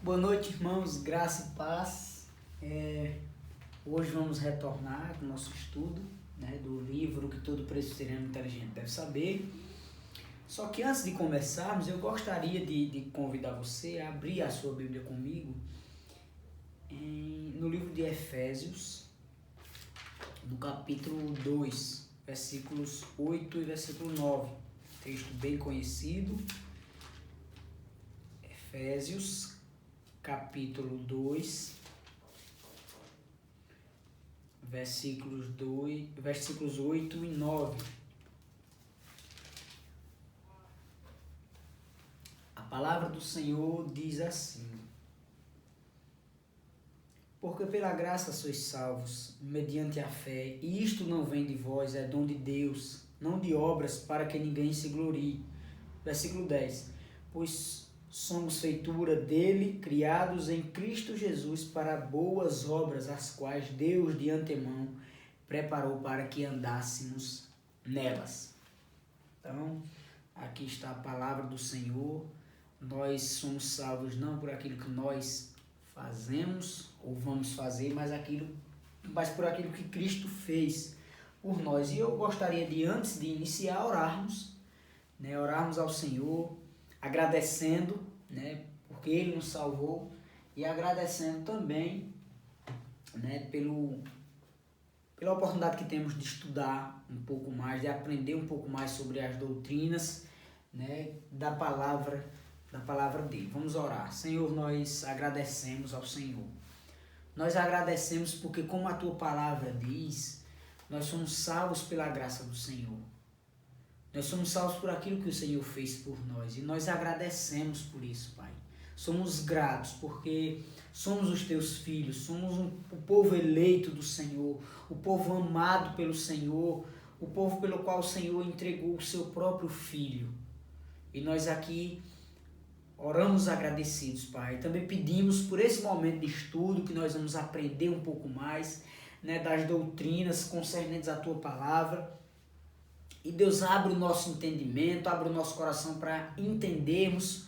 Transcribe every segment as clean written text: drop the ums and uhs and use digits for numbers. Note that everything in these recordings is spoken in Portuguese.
Boa noite, irmãos, graça e paz. Hoje vamos retornar com o nosso estudo, do livro que todo presbiteriano inteligente deve saber. Só que antes de começarmos, eu gostaria de convidar você a abrir a sua Bíblia comigo no livro de Efésios, no capítulo 2, versículos 8 e versículo 9. Texto bem conhecido. Efésios, capítulo 2, versículos 8 e 9. A palavra do Senhor diz assim: porque pela graça sois salvos, mediante a fé, e isto não vem de vós, é dom de Deus, não de obras, para que ninguém se glorie. Versículo 10. Pois somos feitura dele, criados em Cristo Jesus para boas obras, as quais Deus de antemão preparou para que andássemos nelas. Então, aqui está a palavra do Senhor. Nós somos salvos não por aquilo que nós fazemos ou vamos fazer, mas por aquilo que Cristo fez por nós. E eu gostaria de, antes de iniciar, orarmos ao Senhor, agradecendo, porque Ele nos salvou, e agradecendo também, pela oportunidade que temos de estudar um pouco mais, de aprender um pouco mais sobre as doutrinas, da palavra dele. Vamos orar. Senhor, nós agradecemos ao Senhor. Nós agradecemos porque, como a Tua palavra diz, nós somos salvos pela graça do Senhor. Nós somos salvos por aquilo que o Senhor fez por nós. E nós agradecemos por isso, Pai. Somos gratos porque somos os Teus filhos, somos o povo eleito do Senhor, o povo amado pelo Senhor, o povo pelo qual o Senhor entregou o Seu próprio Filho. E nós aqui oramos agradecidos, Pai. Também pedimos por esse momento de estudo que nós vamos aprender um pouco mais, das doutrinas concernentes à Tua palavra. E Deus, abre o nosso entendimento, abre o nosso coração para entendermos,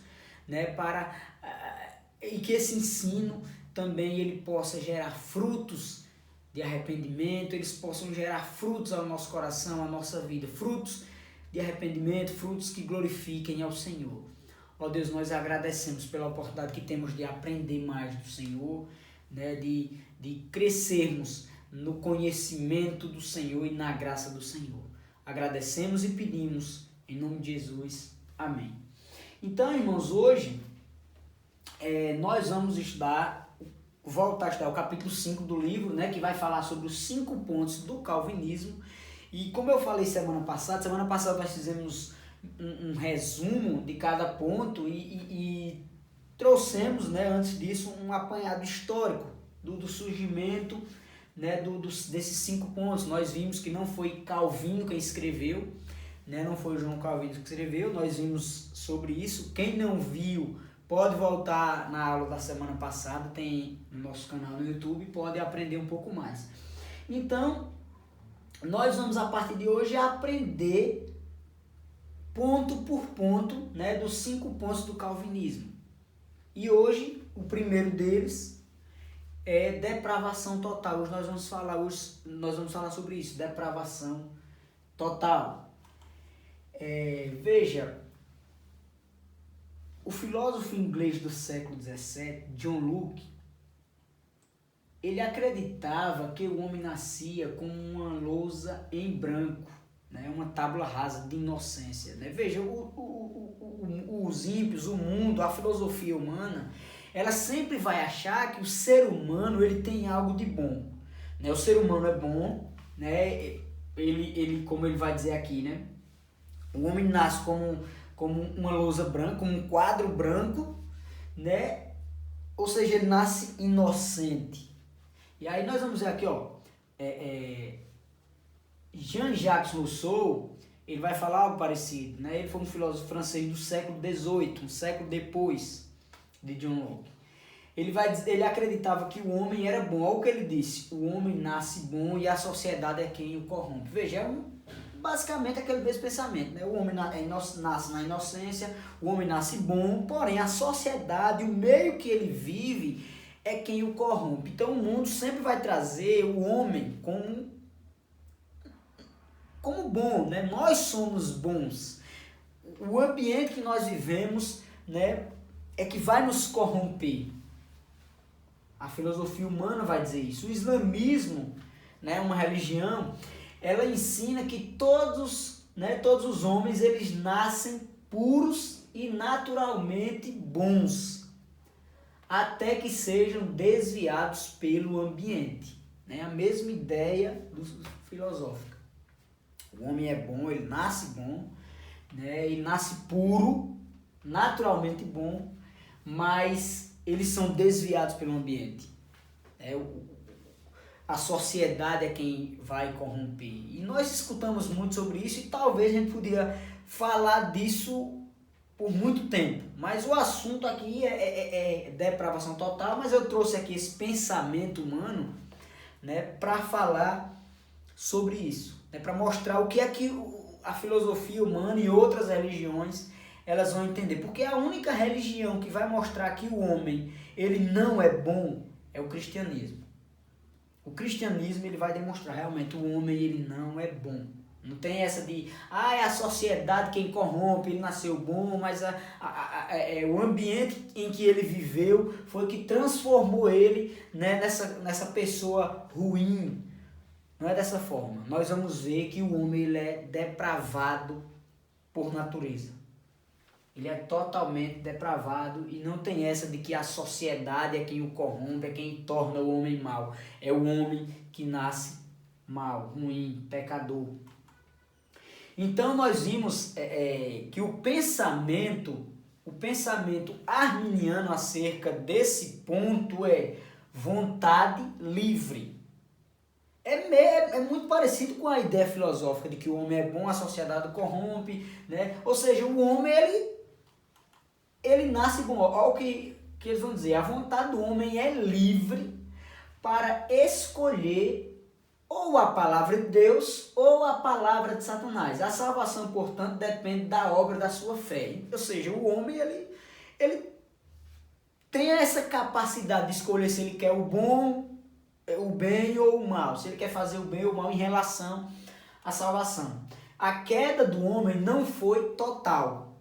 e que esse ensino também ele possa gerar frutos de arrependimento, eles possam gerar frutos ao nosso coração, à nossa vida, frutos de arrependimento, frutos que glorifiquem ao Senhor. Ó Deus, nós agradecemos pela oportunidade que temos de aprender mais do Senhor, de crescermos no conhecimento do Senhor e na graça do Senhor. Agradecemos e pedimos em nome de Jesus. Amém. Então, irmãos, hoje nós vamos voltar a estudar o capítulo 5 do livro, que vai falar sobre os 5 pontos do calvinismo. E como eu falei semana passada nós fizemos um resumo de cada ponto e trouxemos, antes disso, um apanhado histórico do surgimento, desses 5 pontos. Nós vimos que não foi Calvino quem escreveu, não foi João Calvino que escreveu, nós vimos sobre isso. Quem não viu, pode voltar na aula da semana passada, tem no nosso canal no YouTube, pode aprender um pouco mais. Então, nós vamos a partir de hoje aprender ponto por ponto, dos 5 pontos do calvinismo. E hoje, o primeiro deles é depravação total. Hoje nós vamos falar sobre isso, depravação total. Veja, o filósofo inglês do século XVII, John Locke, ele acreditava que o homem nascia com uma lousa em branco, uma tábua rasa de inocência. Veja, os ímpios, o mundo, a filosofia humana, ela sempre vai achar que o ser humano ele tem algo de bom. O ser humano é bom, ele, como ele vai dizer aqui, o homem nasce como uma lousa branca, como um quadro branco, ou seja, ele nasce inocente. E aí nós vamos ver aqui, Jean-Jacques Rousseau, ele vai falar algo parecido, Ele foi um filósofo francês do século XVIII, um século depois de John Locke. Ele acreditava que o homem era bom. Olha o que ele disse: o homem nasce bom e a sociedade é quem o corrompe. Veja, basicamente aquele mesmo pensamento, né? O homem nasce na inocência, o homem nasce bom, porém a sociedade, o meio que ele vive é quem o corrompe. Então o mundo sempre vai trazer o homem como bom, né? Nós somos bons. O ambiente que nós vivemos, né, é que vai nos corromper. A filosofia humana vai dizer isso. O islamismo, né, uma religião, ela ensina que todos os homens eles nascem puros e naturalmente bons, até que sejam desviados pelo ambiente. Né? A mesma ideia filosófica. O homem é bom, ele nasce bom, né? Ele nasce puro, naturalmente bom, mas eles são desviados pelo ambiente. A sociedade é quem vai corromper. E nós escutamos muito sobre isso e talvez a gente poderia falar disso por muito tempo. Mas o assunto aqui é depravação total, mas eu trouxe aqui esse pensamento humano, né, para falar sobre isso, né, para mostrar o que é que a filosofia humana e outras religiões elas vão entender. Porque a única religião que vai mostrar que o homem ele não é bom é o cristianismo. O cristianismo ele vai demonstrar realmente o homem ele não é bom. Não tem essa de, é a sociedade quem corrompe, ele nasceu bom, mas o ambiente em que ele viveu foi que transformou ele, né, nessa pessoa ruim. Não é dessa forma. Nós vamos ver que o homem ele é depravado por natureza. Ele é totalmente depravado e não tem essa de que a sociedade é quem o corrompe, é quem torna o homem mau. É o homem que nasce mau, ruim, pecador. Então nós vimos que o pensamento arminiano acerca desse ponto é vontade livre. É muito parecido com a ideia filosófica de que o homem é bom, a sociedade o corrompe, né? Ou seja, o homem ele nasce bom. Olha o que eles vão dizer, a vontade do homem é livre para escolher ou a palavra de Deus ou a palavra de Satanás. A salvação, portanto, depende da obra da sua fé. Ou seja, o homem ele tem essa capacidade de escolher se ele quer o bom, o bem ou o mal, se ele quer fazer o bem ou o mal em relação à salvação. A queda do homem não foi total.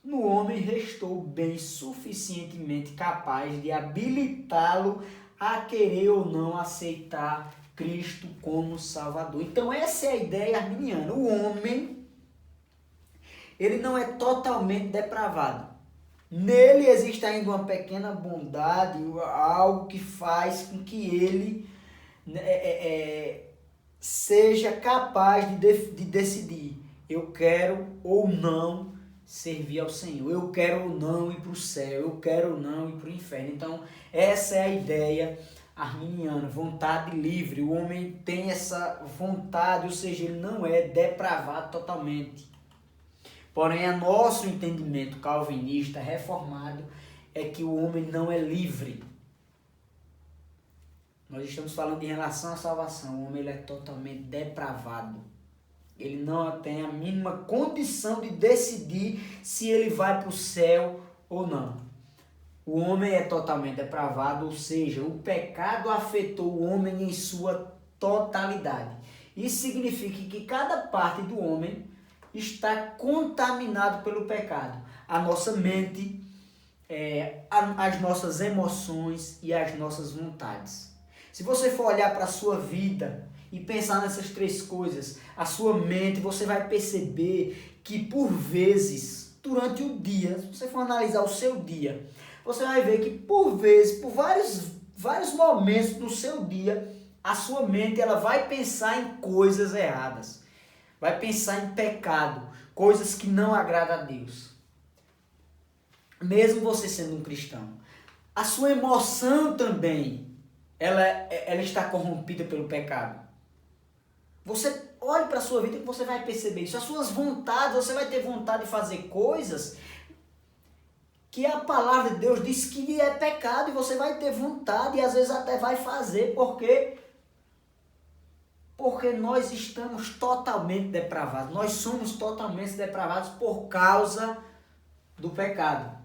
No homem restou o bem suficientemente capaz de habilitá-lo a querer ou não aceitar Cristo como Salvador. Então essa é a ideia arminiana. O homem, ele não é totalmente depravado. Nele existe ainda uma pequena bondade, algo que faz com que ele seja capaz de decidir. Eu quero ou não servir ao Senhor. Eu quero ou não ir para o céu. Eu quero ou não ir para o inferno. Então essa é a ideia arminiana, vontade livre. O homem tem essa vontade, ou seja, ele não é depravado totalmente. Porém, a nosso entendimento calvinista, reformado, é que o homem não é livre. Nós estamos falando em relação à salvação. O homem ele é totalmente depravado. Ele não tem a mínima condição de decidir se ele vai para o céu ou não. O homem é totalmente depravado, ou seja, o pecado afetou o homem em sua totalidade. Isso significa que cada parte do homem está contaminado pelo pecado. A nossa mente, as nossas emoções e as nossas vontades. Se você for olhar para a sua vida e pensar nessas três coisas, a sua mente, você vai perceber que por vezes, durante o dia, se você for analisar o seu dia, você vai ver que por vezes, por vários momentos do seu dia, a sua mente ela vai pensar em coisas erradas. Vai pensar em pecado, coisas que não agradam a Deus. Mesmo você sendo um cristão. A sua emoção também, ela está corrompida pelo pecado. Você olhe para a sua vida que você vai perceber isso. As suas vontades, você vai ter vontade de fazer coisas que a palavra de Deus diz que é pecado e você vai ter vontade e às vezes até vai fazer porque Porque nós estamos totalmente depravados. Nós somos totalmente depravados por causa do pecado.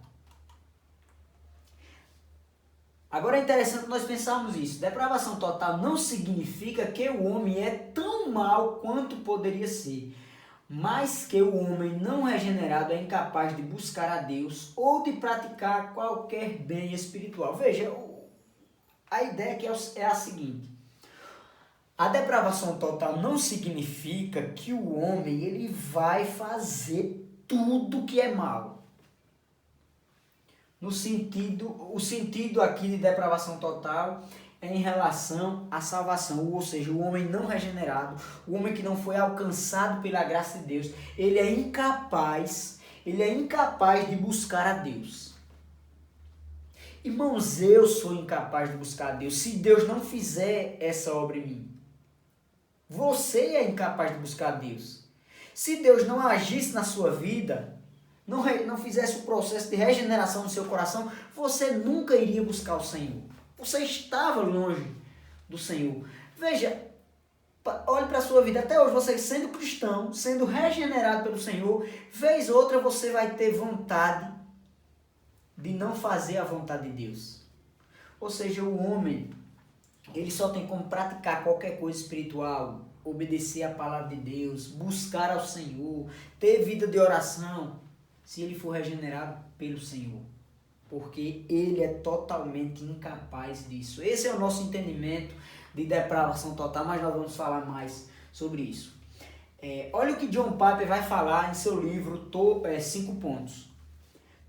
Agora é interessante nós pensarmos isso. Depravação total não significa que o homem é tão mau quanto poderia ser, mas que o homem não regenerado é incapaz de buscar a Deus ou de praticar qualquer bem espiritual. Veja, a ideia aqui é a seguinte. A depravação total não significa que o homem ele vai fazer tudo que é mal. O sentido aqui de depravação total é em relação à salvação, ou seja, o homem não regenerado, o homem que não foi alcançado pela graça de Deus, ele é incapaz de buscar a Deus. Irmãos, eu sou incapaz de buscar a Deus se Deus não fizer essa obra em mim. Você é incapaz de buscar a Deus. Se Deus não agisse na sua vida, não fizesse o processo de regeneração no seu coração, você nunca iria buscar o Senhor. Você estava longe do Senhor. Veja, olhe para a sua vida. Até hoje, você sendo cristão, sendo regenerado pelo Senhor, vez ou outra você vai ter vontade de não fazer a vontade de Deus. Ou seja, o homem, ele só tem como praticar qualquer coisa espiritual, obedecer a palavra de Deus, buscar ao Senhor, ter vida de oração, se ele for regenerado pelo Senhor, porque ele é totalmente incapaz disso. Esse é o nosso entendimento de depravação total, mas nós vamos falar mais sobre isso. Olha o que John Piper vai falar em seu livro 5 pontos.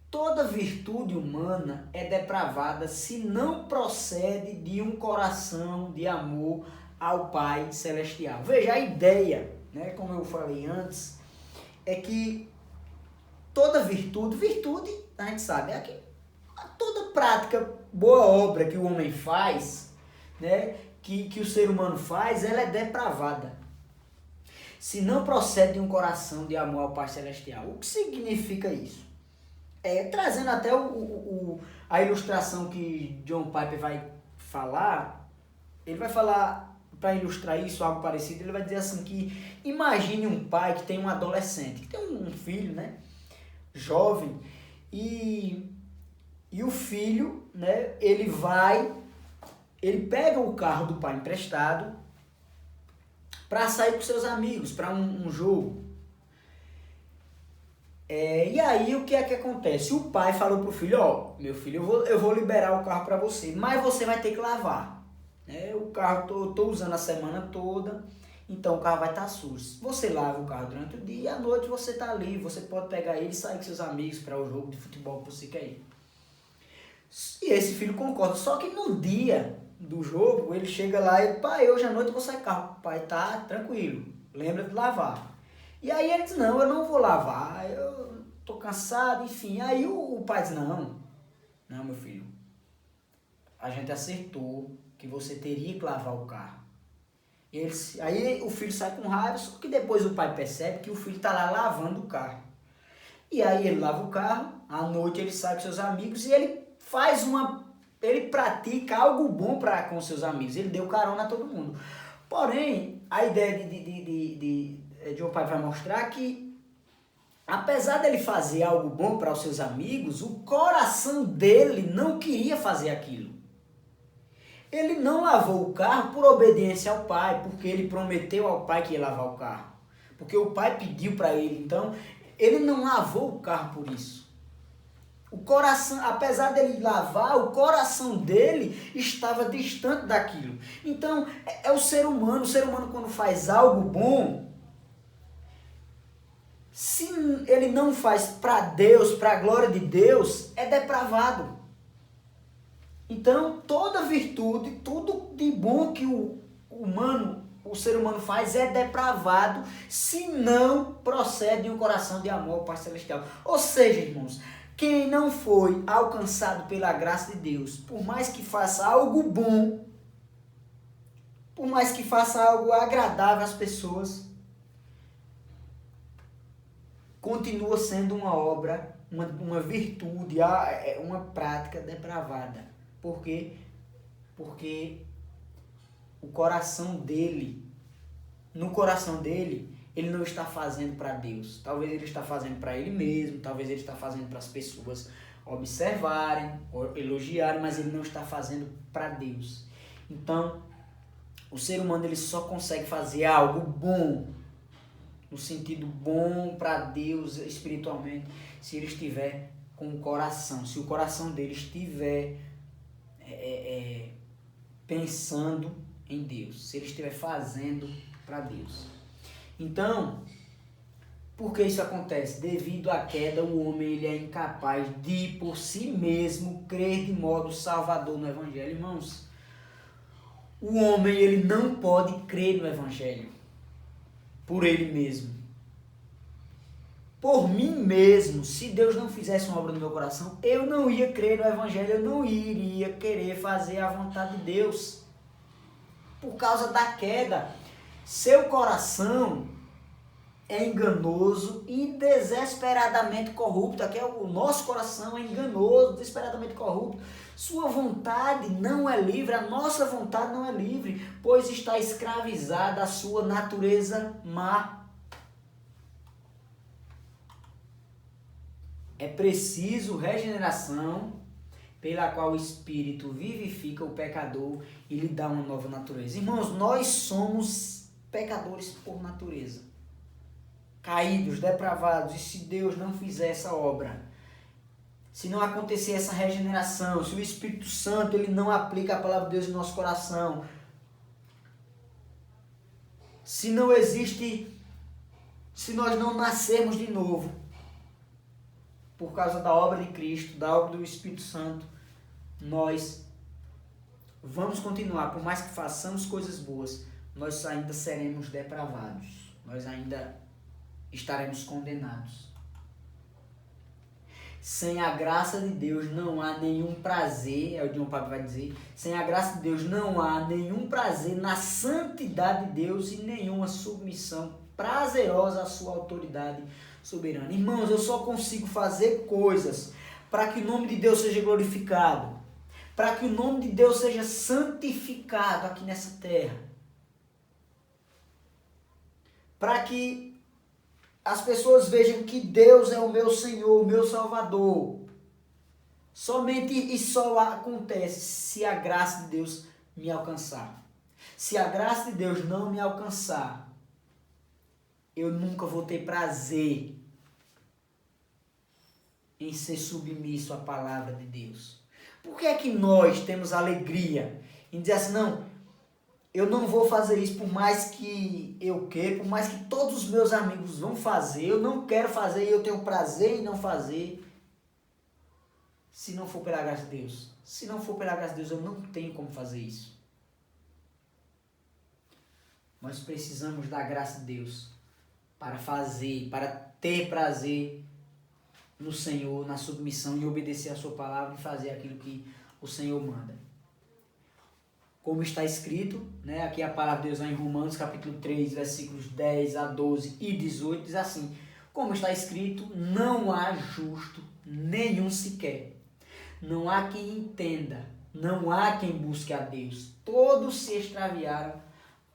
Toda virtude humana é depravada se não procede de um coração de amor ao Pai Celestial. Veja, a ideia, né, como eu falei antes, é que toda virtude, a gente sabe, é que toda prática, boa obra que o homem faz, né, que o ser humano faz, ela é depravada. Se não procede de um coração de amor ao Pai Celestial. O que significa isso? Trazendo até a ilustração que John Piper vai falar, ele vai falar, para ilustrar isso, algo parecido, ele vai dizer assim que, imagine um pai que tem um adolescente, que tem um filho, né, jovem, e o filho, né, ele pega o carro do pai emprestado para sair com seus amigos, para um jogo. E aí o que é que acontece? O pai falou pro filho, meu filho, eu vou liberar o carro para você, mas você vai ter que lavar. O carro eu tô usando a semana toda, então o carro vai estar sujo. Você lava o carro durante o dia e à noite você está livre, você pode pegar ele e sair com seus amigos para o jogo de futebol que você quer ir. E esse filho concorda, só que no dia do jogo ele chega lá e, pai, hoje à noite eu vou sair com o carro. Pai, tá tranquilo, lembra de lavar. E aí ele diz, não, eu não vou lavar, eu tô cansado, enfim. Aí o pai diz, não, meu filho, a gente acertou que você teria que lavar o carro. Aí o filho sai com raiva, só que depois o pai percebe que o filho está lá lavando o carro. E aí ele lava o carro, à noite ele sai com seus amigos e ele pratica algo bom com seus amigos. Ele deu carona a todo mundo. Porém, a ideia de John Piper vai mostrar que, apesar dele fazer algo bom para os seus amigos, o coração dele não queria fazer aquilo. Ele não lavou o carro por obediência ao pai, porque ele prometeu ao pai que ia lavar o carro. Porque o pai pediu para ele, então ele não lavou o carro por isso. O coração, apesar dele lavar, o coração dele estava distante daquilo. Então, é o ser humano quando faz algo bom, se ele não faz para Deus, para a glória de Deus, é depravado. Então, toda virtude, tudo de bom que o ser humano faz é depravado se não procede de um coração de amor ao Pai Celestial. Ou seja, irmãos, quem não foi alcançado pela graça de Deus, por mais que faça algo bom, por mais que faça algo agradável às pessoas, continua sendo uma obra, uma virtude, uma prática depravada. Por quê? Porque o coração dele no coração dele, ele não está fazendo para Deus. Talvez ele está fazendo para ele mesmo, talvez ele está fazendo para as pessoas observarem, elogiarem, mas ele não está fazendo para Deus. Então, o ser humano ele só consegue fazer algo bom, no sentido bom para Deus espiritualmente, se ele estiver com o coração, se o coração dele estiver pensando em Deus, se ele estiver fazendo para Deus. Então, por que isso acontece? Devido à queda, o homem ele é incapaz de, por si mesmo, crer de modo salvador no Evangelho. Irmãos, o homem ele não pode crer no Evangelho por ele mesmo. Por mim mesmo, se Deus não fizesse uma obra no meu coração, eu não ia crer no Evangelho, eu não iria querer fazer a vontade de Deus. Por causa da queda, seu coração é enganoso e desesperadamente corrupto. Aqui é o nosso coração é enganoso, desesperadamente corrupto. Sua vontade não é livre, a nossa vontade não é livre, pois está escravizada a sua natureza má. É preciso regeneração, pela qual o Espírito vivifica o pecador e lhe dá uma nova natureza. Irmãos, nós somos pecadores por natureza, caídos, depravados, e se Deus não fizer essa obra, se não acontecer essa regeneração, se o Espírito Santo ele não aplica a palavra de Deus em nosso coração, se não existe, se nós não nascermos de novo, por causa da obra de Cristo, da obra do Espírito Santo, nós vamos continuar, por mais que façamos coisas boas, nós ainda seremos depravados, nós ainda estaremos condenados. Sem a graça de Deus não há nenhum prazer, é o John Piper vai dizer, sem a graça de Deus não há nenhum prazer na santidade de Deus e nenhuma submissão prazerosa à sua autoridade soberana. Irmãos, eu só consigo fazer coisas para que o nome de Deus seja glorificado, para que o nome de Deus seja santificado aqui nessa terra, para que as pessoas vejam que Deus é o meu Senhor, o meu Salvador. Somente e só acontece se a graça de Deus me alcançar. Se a graça de Deus não me alcançar, eu nunca vou ter prazer em ser submisso à palavra de Deus. Por que é que nós temos alegria em dizer assim, não, eu não vou fazer isso por mais que eu queira, por mais que todos os meus amigos vão fazer, eu não quero fazer e eu tenho prazer em não fazer, se não for pela graça de Deus. Se não for pela graça de Deus, eu não tenho como fazer isso. Nós precisamos da graça de Deus para fazer, para ter prazer no Senhor, na submissão e obedecer a sua palavra e fazer aquilo que o Senhor manda. Como está escrito, né, aqui a palavra de Deus lá em Romanos capítulo 3, versículos 10 a 12 e 18, diz assim, como está escrito, não há justo nenhum sequer, não há quem entenda, não há quem busque a Deus, todos se extraviaram,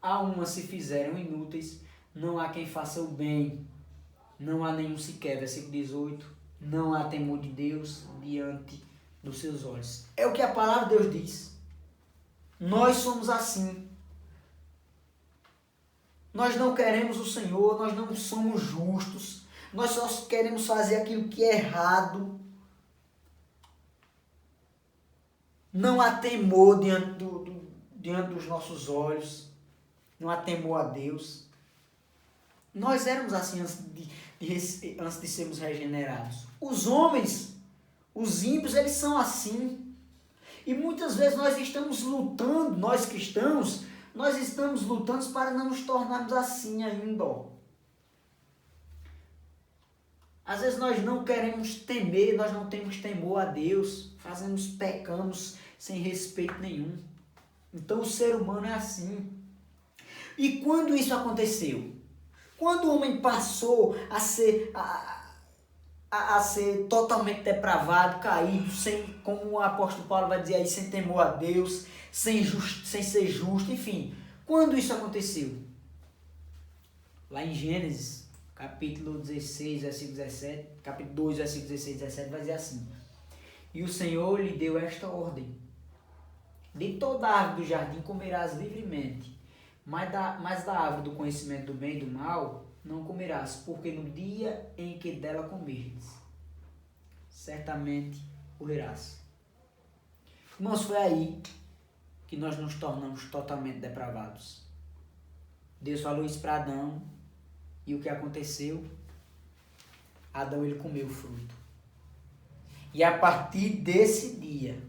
a uma se fizeram inúteis, não há quem faça o bem, não há nenhum sequer, versículo 18, não há temor de Deus diante dos seus olhos. É o que a palavra de Deus diz. Nós somos assim. Nós não queremos o Senhor, nós não somos justos, nós só queremos fazer aquilo que é errado. Não há temor diante dos nossos olhos, não há temor a Deus. Nós éramos assim antes de sermos regenerados. Os homens, os ímpios, eles são assim. E muitas vezes nós estamos lutando, nós cristãos, nós estamos lutando para não nos tornarmos assim ainda. Às vezes nós não queremos temer, nós não temos temor a Deus, pecamos sem respeito nenhum. Então o ser humano é assim. E quando isso aconteceu? Quando o homem passou a ser totalmente depravado, caído, sem, como o apóstolo Paulo vai dizer aí, sem temor a Deus, sem ser justo, enfim. Quando isso aconteceu? Lá em Gênesis, capítulo 16, versículo 17, capítulo 2, versículo 16 e 17, vai dizer assim: E o Senhor lhe deu esta ordem: de toda árvore do jardim comerás livremente, mas da árvore do conhecimento do bem e do mal não comerás, porque no dia em que dela comerdes, certamente morrerás. Irmãos, foi aí que nós nos tornamos totalmente depravados. Deus falou isso para Adão, e o que aconteceu? Adão, ele comeu o fruto. E a partir desse dia,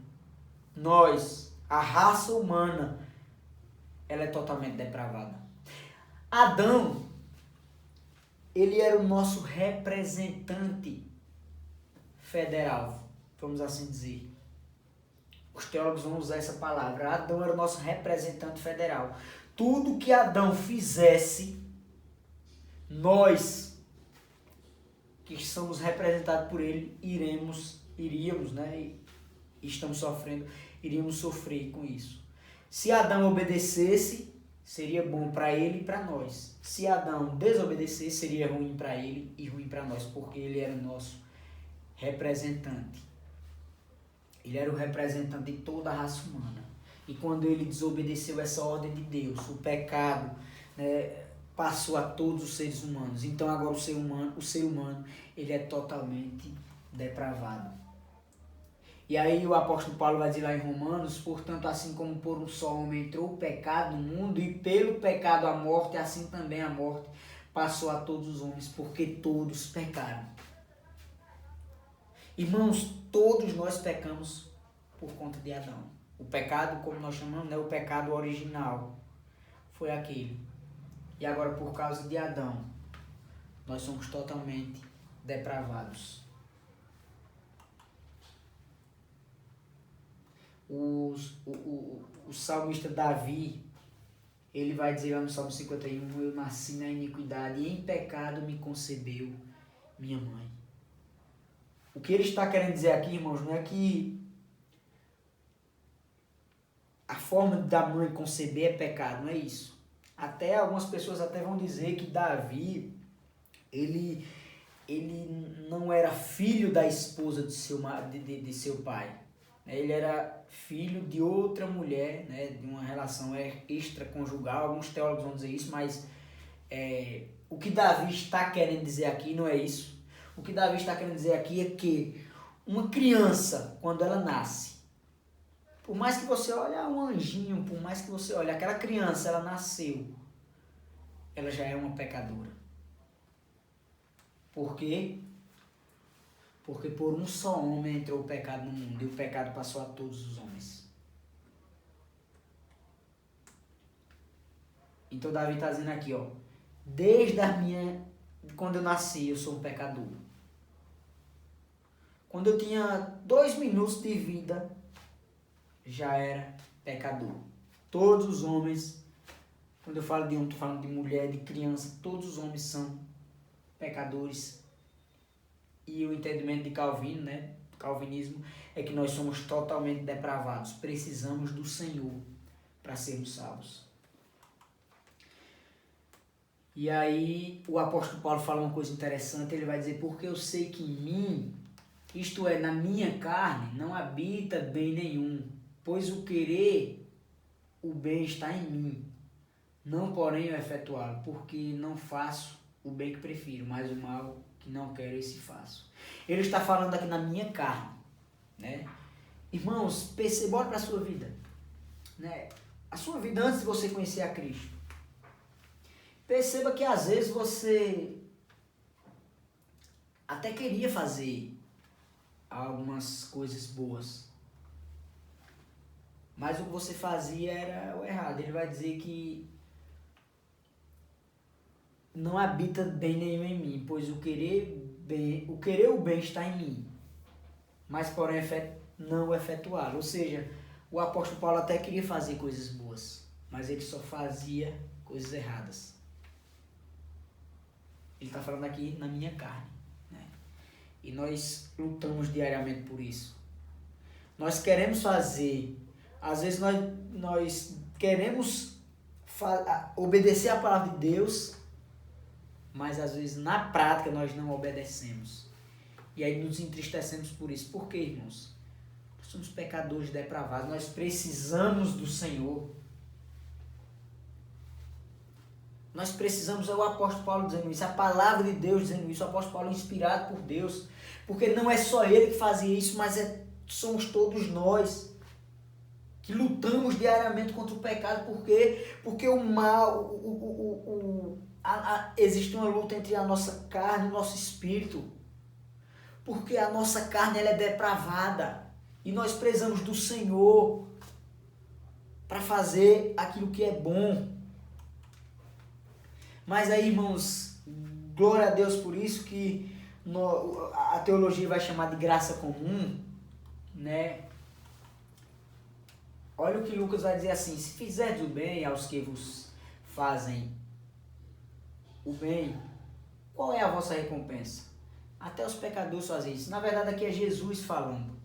nós, a raça humana, ela é totalmente depravada. Adão, ele era o nosso representante federal, vamos assim dizer. Os teólogos vão usar essa palavra. Adão era o nosso representante federal. Tudo que Adão fizesse, nós, que somos representados por ele, iríamos, né? E estamos sofrendo, iríamos sofrer com isso. Se Adão obedecesse, seria bom para ele e para nós. Se Adão desobedecesse, seria ruim para ele e ruim para nós, porque ele era o nosso representante. Ele era o representante de toda a raça humana. E quando ele desobedeceu essa ordem de Deus, o pecado, né, passou a todos os seres humanos. Então agora o ser humano, ele é totalmente depravado. E aí o apóstolo Paulo vai dizer lá em Romanos: portanto, assim como por um só homem entrou o pecado no mundo, e pelo pecado a morte, assim também a morte passou a todos os homens, porque todos pecaram. Irmãos, todos nós pecamos por conta de Adão. O pecado, como nós chamamos, né, o pecado original, foi aquele. E agora, por causa de Adão, nós somos totalmente depravados. O salmista Davi, ele vai dizer lá no Salmo 51, eu nasci na iniquidade e em pecado me concebeu minha mãe. O que ele está querendo dizer aqui, irmãos, não é que a forma da mãe conceber é pecado, não é isso. Até algumas pessoas até vão dizer que Davi, ele não era filho da esposa de seu pai. Ele era filho de outra mulher, né, de uma relação extraconjugal. Alguns teólogos vão dizer isso, mas o que Davi está querendo dizer aqui não é isso. O que Davi está querendo dizer aqui é que uma criança, quando ela nasce, por mais que você olhe um anjinho, por mais que você olhe aquela criança, ela nasceu, ela já é uma pecadora. Por quê? Porque por um só homem entrou o pecado no mundo e o pecado passou a todos os homens. Então Davi está dizendo aqui, ó, quando eu nasci, eu sou um pecador. Quando eu tinha 2 minutos de vida, já era pecador. Todos os homens, quando eu falo de homem, estou falando de mulher, de criança, todos os homens são pecadores. E o entendimento de Calvino, né, calvinismo, é que nós somos totalmente depravados. Precisamos do Senhor para sermos salvos. E aí o apóstolo Paulo fala uma coisa interessante, ele vai dizer: porque eu sei que em mim, isto é, na minha carne, não habita bem nenhum, pois o querer o bem está em mim, não porém o efetuá-lo, porque não faço o bem que prefiro, mas o mal que não quero, esse faço. Ele está falando aqui na minha carne, né? Irmãos, olha para a sua vida, né? A sua vida antes de você conhecer a Cristo. Perceba que às vezes você até queria fazer algumas coisas boas, mas o que você fazia era o errado. Ele vai dizer que não habita bem nenhum em mim, pois o querer o bem está em mim, mas porém não efetuá-lo. Ou seja, o apóstolo Paulo até queria fazer coisas boas, mas ele só fazia coisas erradas. Ele está falando aqui na minha carne, né? E nós lutamos diariamente por isso. Nós queremos fazer, às vezes nós queremos obedecer a palavra de Deus, mas às vezes na prática nós não obedecemos. E aí nos entristecemos por isso. Por quê, irmãos? Nós somos pecadores depravados, nós precisamos do Senhor. Nós precisamos, é o apóstolo Paulo dizendo isso, a palavra de Deus dizendo isso, o apóstolo Paulo é inspirado por Deus, porque não é só ele que fazia isso, mas somos todos nós que lutamos diariamente contra o pecado. Por quê? Porque o mal, existe uma luta entre a nossa carne e o nosso espírito, porque a nossa carne ela é depravada e nós precisamos do Senhor para fazer aquilo que é bom. Mas aí, irmãos, glória a Deus por isso que a teologia vai chamar de graça comum, né? Olha o que Lucas vai dizer assim: se fizerdes o bem aos que vos fazem o bem, qual é a vossa recompensa? Até os pecadores fazem isso. Na verdade, aqui é Jesus falando.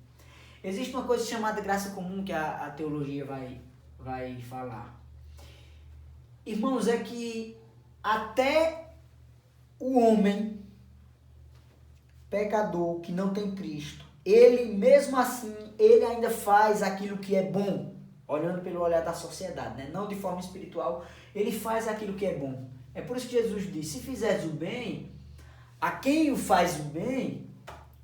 Existe uma coisa chamada graça comum que a teologia vai falar. Irmãos, é que até o homem pecador que não tem Cristo, ele mesmo assim, ele ainda faz aquilo que é bom, olhando pelo olhar da sociedade, né? Não de forma espiritual, ele faz aquilo que é bom. É por isso que Jesus disse: se fizeres o bem, a quem o faz o bem,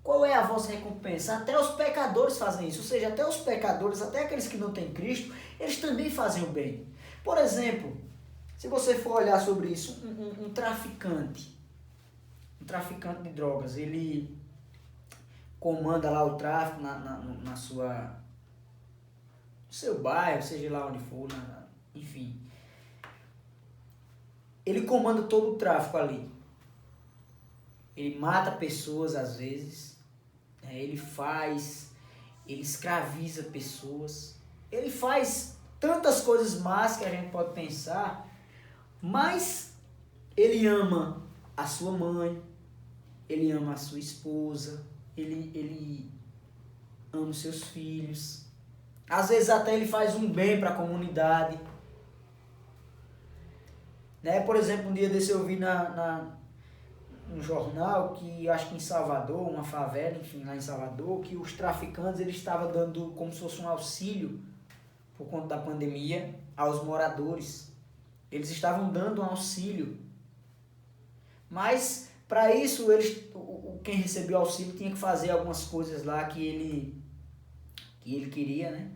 qual é a vossa recompensa? Até os pecadores fazem isso, ou seja, até os pecadores, até aqueles que não têm Cristo, eles também fazem o bem. Por exemplo, se você for olhar sobre isso, um traficante de drogas, ele comanda lá o tráfico no seu bairro, seja lá onde for, enfim. Ele comanda todo o tráfico ali. Ele mata pessoas às vezes, né? Ele escraviza pessoas, ele faz tantas coisas más que a gente pode pensar, mas ele ama a sua mãe, ele ama a sua esposa, ele ama os seus filhos. Às vezes até ele faz um bem para a comunidade. Né? Por exemplo, um dia desse eu vi no jornal que, acho que em Salvador, uma favela, enfim, lá em Salvador, que os traficantes eles estavam dando como se fosse um auxílio, por conta da pandemia, aos moradores. Eles estavam dando um auxílio. Mas, para isso, quem recebeu o auxílio tinha que fazer algumas coisas lá que ele queria, né?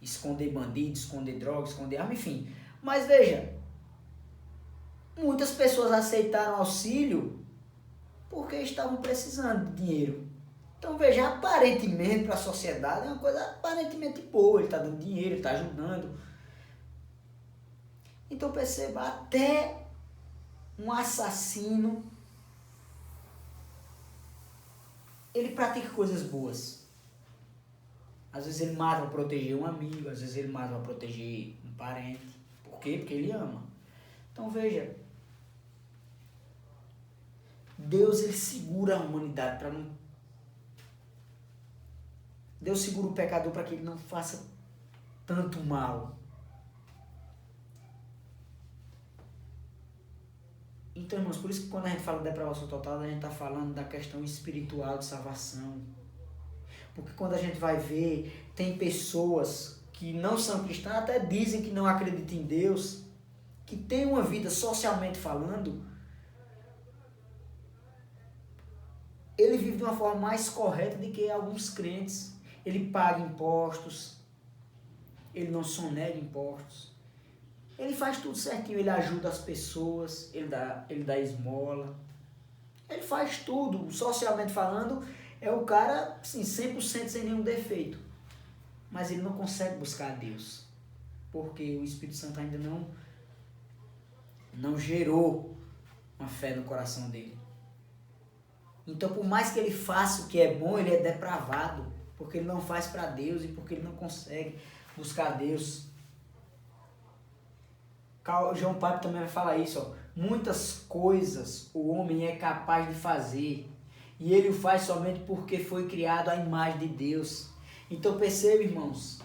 Esconder bandido, esconder droga, esconder arma, enfim. Mas veja, muitas pessoas aceitaram auxílio porque estavam precisando de dinheiro. Então veja, aparentemente para a sociedade é uma coisa aparentemente boa, ele está dando dinheiro, ele está ajudando. Então perceba, até um assassino, ele pratica coisas boas. Às vezes ele mata para proteger um amigo, às vezes ele mata para proteger um parente. Por quê? Porque ele ama. Então veja, Deus ele segura a humanidade para não... Deus segura o pecador para que ele não faça tanto mal. Então, irmãos, por isso que quando a gente fala de depravação total, a gente está falando da questão espiritual de salvação. Porque quando a gente vai ver, tem pessoas que não são cristãs, até dizem que não acreditam em Deus, que têm uma vida socialmente falando, ele vive de uma forma mais correta do que alguns crentes. Ele paga impostos, ele não sonega impostos, ele faz tudo certinho, ele ajuda as pessoas, ele dá esmola, ele faz tudo, socialmente falando, é o cara, assim, 100% sem nenhum defeito. Mas ele não consegue buscar a Deus, porque o Espírito Santo ainda não gerou uma fé no coração dele. Então, por mais que ele faça o que é bom, ele é depravado, porque ele não faz para Deus e porque ele não consegue buscar a Deus. João Piper também vai falar isso, ó. Muitas coisas o homem é capaz de fazer, e ele o faz somente porque foi criado à imagem de Deus. Então perceba, irmãos,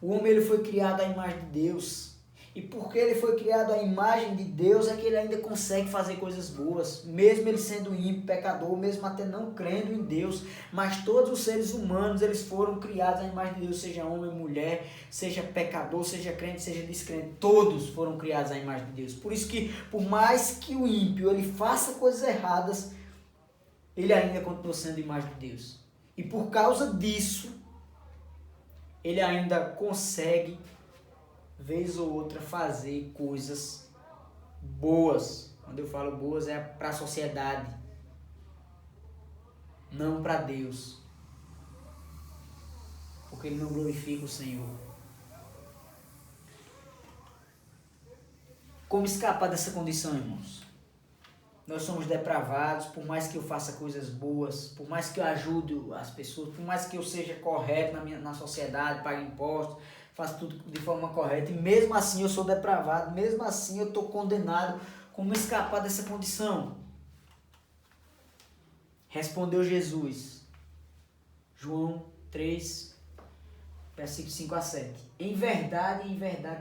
o homem ele foi criado à imagem de Deus, E porque ele foi criado à imagem de Deus, é que ele ainda consegue fazer coisas boas, mesmo ele sendo ímpio, pecador, mesmo até não crendo em Deus. Mas todos os seres humanos, eles foram criados à imagem de Deus, seja homem, mulher, seja pecador, seja crente, seja descrente, todos foram criados à imagem de Deus. Por isso que, por mais que o ímpio ele faça coisas erradas, ele ainda continua sendo a imagem de Deus. E por causa disso, ele ainda consegue, vez ou outra, fazer coisas boas. Quando eu falo boas, é para a sociedade, não para Deus. Porque ele não glorifica o Senhor. Como escapar dessa condição, irmãos? Nós somos depravados, por mais que eu faça coisas boas, por mais que eu ajude as pessoas, por mais que eu seja correto na sociedade, pague impostos, faço tudo de forma correta, e mesmo assim eu sou depravado, mesmo assim eu estou condenado. Como escapar dessa condição? Respondeu Jesus, João 3, versículos 5 a 7. Em verdade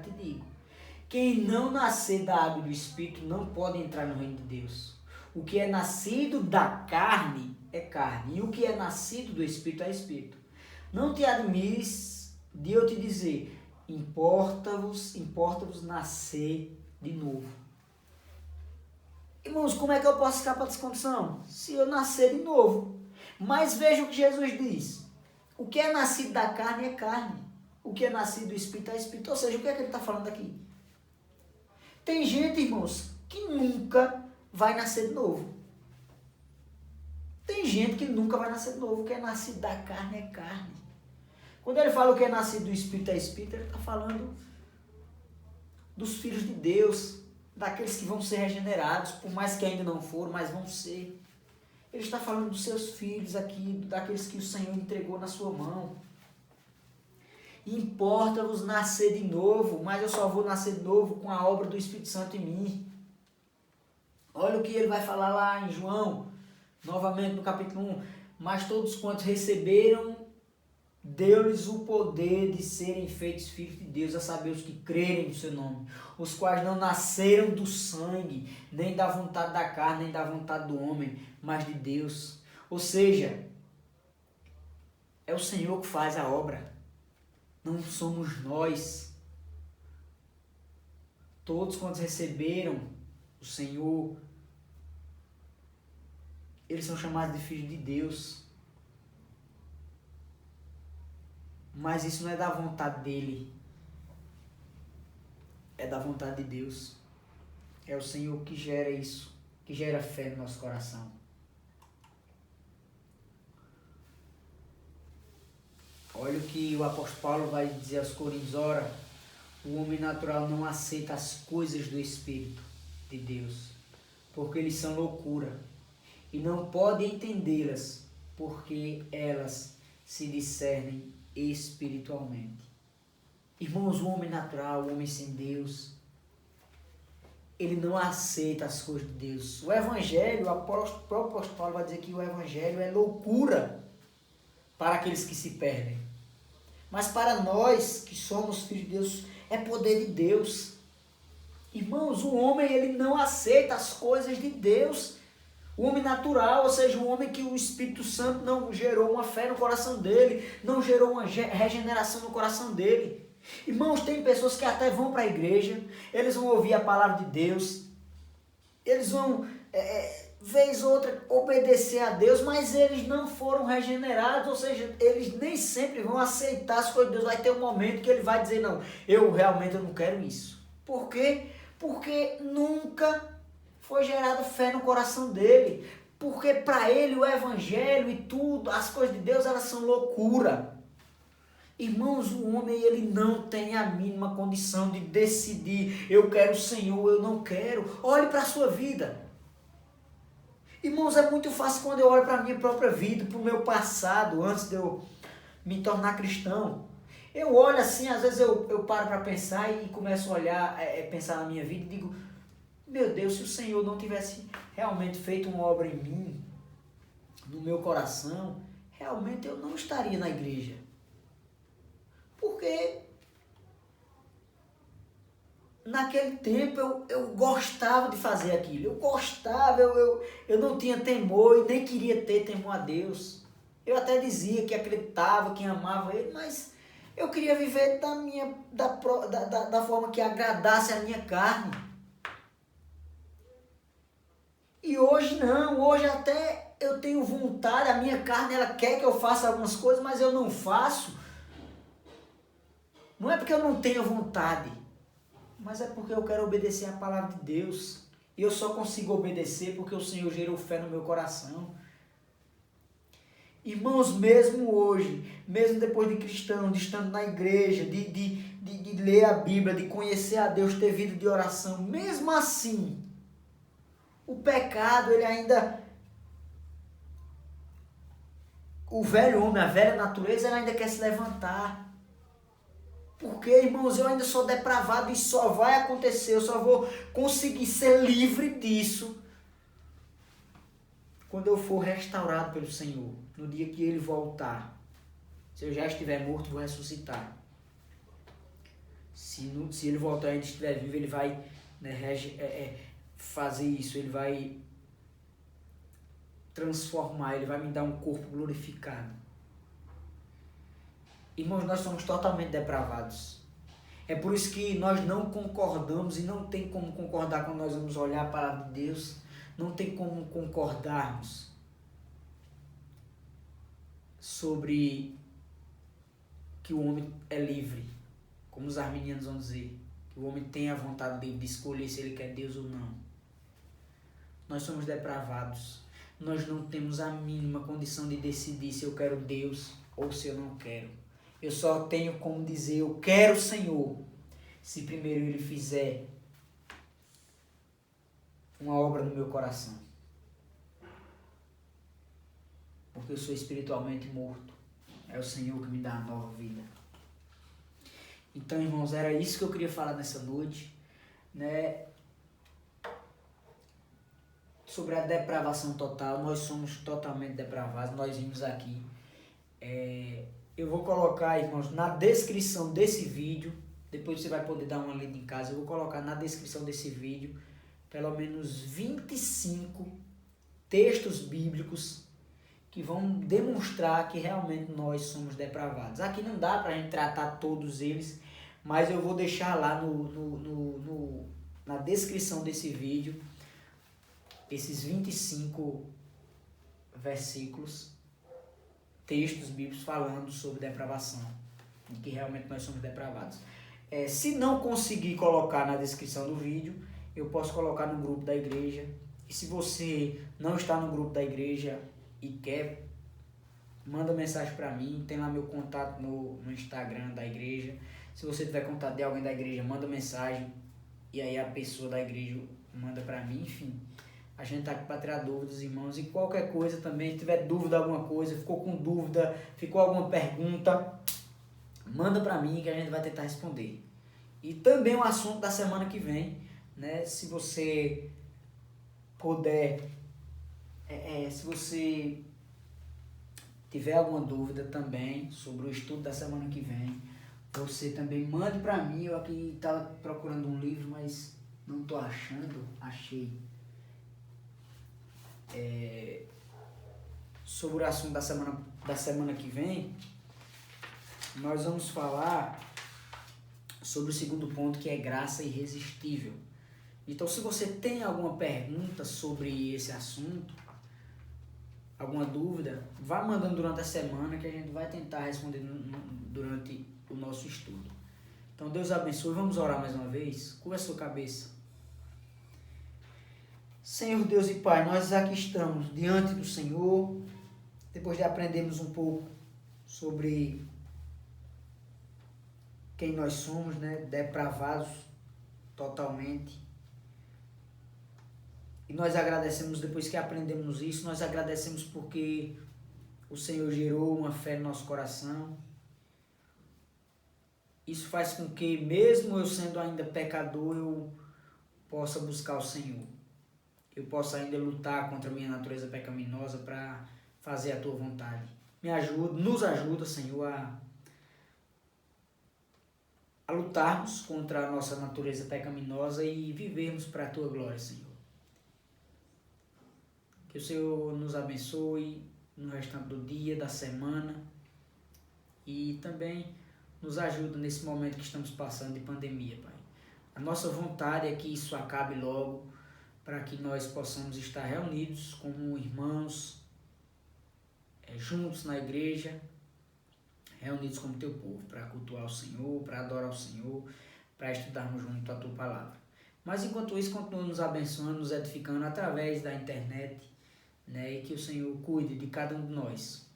te digo, quem não nascer da água e do Espírito não pode entrar no reino de Deus. O que é nascido da carne é carne, e o que é nascido do Espírito é Espírito. Não te admires de eu te dizer, importa-vos nascer de novo. Irmãos, como é que eu posso escapar dessa condição? Se eu nascer de novo. Mas veja o que Jesus diz. O que é nascido da carne é carne. O que é nascido do Espírito é Espírito. Ou seja, o que é que ele está falando aqui? Tem gente, irmãos, que nunca vai nascer de novo. Tem gente que nunca vai nascer de novo. O que é nascido da carne é carne. Quando ele fala o que é nascido do Espírito é Espírito, ele está falando dos filhos de Deus, daqueles que vão ser regenerados, por mais que ainda não foram, mas vão ser. Ele está falando dos seus filhos aqui, daqueles que o Senhor entregou na sua mão. Importa-vos nascer de novo, mas eu só vou nascer de novo com a obra do Espírito Santo em mim. Olha o que ele vai falar lá em João, novamente no capítulo 1. Mas todos quantos receberam, deu-lhes o poder de serem feitos filhos de Deus, a saber, os que crerem no seu nome, os quais não nasceram do sangue, nem da vontade da carne, nem da vontade do homem, mas de Deus. Ou seja, é o Senhor que faz a obra, não somos nós. Todos quantos receberam o Senhor, eles são chamados de filhos de Deus. Mas isso não é da vontade dele, é da vontade de Deus. É o Senhor que gera isso, que gera fé no nosso coração. Olha o que o apóstolo Paulo vai dizer aos Coríntios: ora, o homem natural não aceita as coisas do Espírito de Deus, porque eles são loucura, e não pode entendê-las, porque elas se discernem espiritualmente. Irmãos, o homem natural, o homem sem Deus, ele não aceita as coisas de Deus. O Evangelho, o próprio apóstolo Paulo vai dizer que o Evangelho é loucura para aqueles que se perdem. Mas para nós que somos filhos de Deus, é poder de Deus. Irmãos, o homem ele não aceita as coisas de Deus. O homem natural, ou seja, o homem que o Espírito Santo não gerou uma fé no coração dele, não gerou uma regeneração no coração dele. Irmãos, tem pessoas que até vão para a igreja, eles vão ouvir a palavra de Deus, eles vão, vez ou outra, obedecer a Deus, mas eles não foram regenerados, ou seja, eles nem sempre vão aceitar as coisas de Deus. Vai ter um momento que ele vai dizer, não, eu não quero isso. Por quê? Porque nunca foi gerada fé no coração dele, porque para ele o Evangelho e tudo, as coisas de Deus, elas são loucura. Irmãos, o homem ele não tem a mínima condição de decidir, eu quero o Senhor, eu não quero. Olhe para a sua vida. Irmãos, é muito fácil quando eu olho para a minha própria vida, para o meu passado, antes de eu me tornar cristão. Eu olho assim, às vezes eu paro para pensar e começo a olhar, pensar na minha vida e digo, meu Deus, se o Senhor não tivesse realmente feito uma obra em mim, no meu coração, realmente eu não estaria na igreja. Porque naquele tempo eu gostava de fazer aquilo. Eu gostava, eu não tinha temor e nem queria ter temor a Deus. Eu até dizia que acreditava, que amava Ele, mas eu queria viver da forma que agradasse a minha carne. E hoje não, hoje até eu tenho vontade, a minha carne ela quer que eu faça algumas coisas, mas eu não faço. Não é porque eu não tenho vontade, mas é porque eu quero obedecer a palavra de Deus. E eu só consigo obedecer porque o Senhor gerou fé no meu coração. Irmãos, mesmo hoje, mesmo depois de cristão, de estando na igreja, de ler a Bíblia, de conhecer a Deus, ter vida de oração, mesmo assim, o pecado, ele ainda... O velho homem, a velha natureza, ela ainda quer se levantar. Porque, irmãos, eu ainda sou depravado e só vai acontecer, eu só vou conseguir ser livre disso quando eu for restaurado pelo Senhor, no dia que Ele voltar. Se eu já estiver morto, vou ressuscitar. Se Ele voltar e ainda estiver vivo, Ele vai, né, fazer isso, Ele vai transformar, Ele vai me dar um corpo glorificado. Irmãos, nós somos totalmente depravados. É por isso que nós não concordamos e não tem como concordar quando nós vamos olhar a palavra de Deus. Não tem como concordarmos sobre que o homem é livre, como os arminianos vão dizer, que o homem tem a vontade de escolher se ele quer Deus ou não. Nós somos depravados. Nós não temos a mínima condição de decidir se eu quero Deus ou se eu não quero. Eu só tenho como dizer, eu quero o Senhor, se primeiro Ele fizer uma obra no meu coração. Porque eu sou espiritualmente morto. É o Senhor que me dá a nova vida. Então, irmãos, era isso que eu queria falar nessa noite, né? Sobre a depravação total. Nós somos totalmente depravados. Nós vimos aqui. Eu vou colocar, irmãos, na descrição desse vídeo, depois você vai poder dar uma lida em casa, eu vou colocar na descrição desse vídeo pelo menos 25 textos bíblicos que vão demonstrar que realmente nós somos depravados. Aqui não dá pra gente tratar todos eles, mas eu vou deixar lá na descrição desse vídeo esses 25 versículos, textos bíblicos falando sobre depravação, de que realmente nós somos depravados. Se não conseguir colocar na descrição do vídeo, eu posso colocar no grupo da igreja. E se você não está no grupo da igreja e quer, manda mensagem para mim, tem lá meu contato no Instagram da igreja. Se você tiver contato de alguém da igreja, manda mensagem e aí a pessoa da igreja manda para mim, enfim. A gente tá aqui para tirar dúvidas, irmãos, e qualquer coisa também, se tiver dúvida alguma coisa, ficou com dúvida, ficou alguma pergunta, manda para mim que a gente vai tentar responder. E também o assunto da semana que vem, né? Se você puder, se você tiver alguma dúvida também sobre o estudo da semana que vem, você também mande para mim. Eu aqui estava procurando um livro, mas não estou achando, achei. Sobre o assunto da semana que vem, nós vamos falar sobre o segundo ponto, que é graça irresistível. Então, se você tem alguma pergunta sobre esse assunto, alguma dúvida, vá mandando durante a semana que a gente vai tentar responder durante o nosso estudo. Então, Deus abençoe. Vamos orar mais uma vez? Curva a sua cabeça. Senhor Deus e Pai, nós aqui estamos diante do Senhor, depois de aprendermos um pouco sobre quem nós somos, né? Depravados totalmente. E nós agradecemos, depois que aprendemos isso, nós agradecemos porque o Senhor gerou uma fé no nosso coração. Isso faz com que, mesmo eu sendo ainda pecador, eu possa buscar o Senhor. Eu possa ainda lutar contra a minha natureza pecaminosa para fazer a Tua vontade. Me ajuda, nos ajuda, Senhor, a lutarmos contra a nossa natureza pecaminosa e vivermos para a Tua glória, Senhor. Que o Senhor nos abençoe no restante do dia, da semana e também nos ajude nesse momento que estamos passando de pandemia, Pai. A nossa vontade é que isso acabe logo, para que nós possamos estar reunidos como irmãos, juntos na igreja, reunidos como Teu povo, para cultuar o Senhor, para adorar o Senhor, para estudarmos junto a Tua palavra. Mas enquanto isso, continua nos abençoando, nos edificando através da internet, né? E que o Senhor cuide de cada um de nós.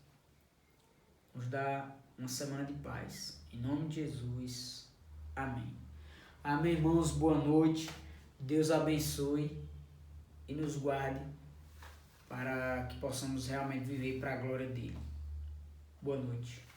Nos dá uma semana de paz. Em nome de Jesus. Amém. Amém, irmãos. Boa noite. Deus abençoe e nos guarde para que possamos realmente viver para a glória dele. Boa noite.